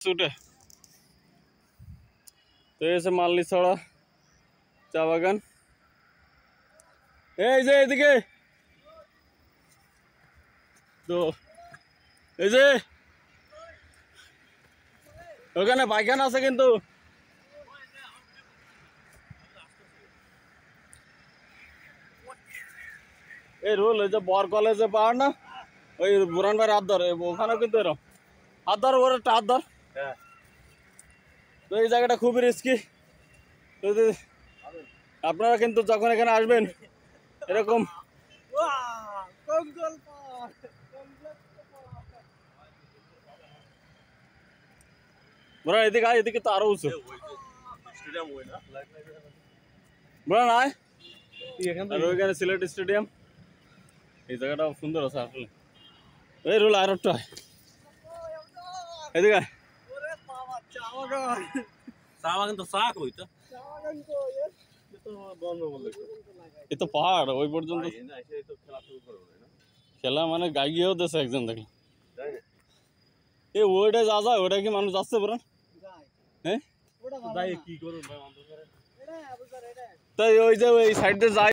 যাচ্ছে উঠে। তো এসে মাল্লি ছড়া চা বাগান, এই যে এদিকে, তো এই যে ওখানে বাইখান আছে কিন্তু এই রোল ওই যে বর কলেজে পাহাড় না, ওই বুরান ভাইয়ের হাত ধরে ওখানেও কিন্তু এরকম হাত ধর, ওর একটা হাত ধর। তো এই জায়গাটা খুবই রিস্কি। আপনারা কিন্তু যখন এখানে আসবেন এরকম বুরান এদিকে আয়, এদিকে তো আরো উঁচু বুরান আয়। আর ওইখানে সিলেট স্টেডিয়াম, এই জায়গাটা সুন্দর আছে আসলে। এই রোল আর একটা এদিকে এ তো পাহাড় ওই পর্যন্ত খেলা মানে গাইয়েও দেশে একজন দেখলাম। এই ওইটা যা যায় ওটা কি মানুষ যাচ্ছে বলেন? হ্যাঁ, তাই ওই যে ওই সাইডে যায়।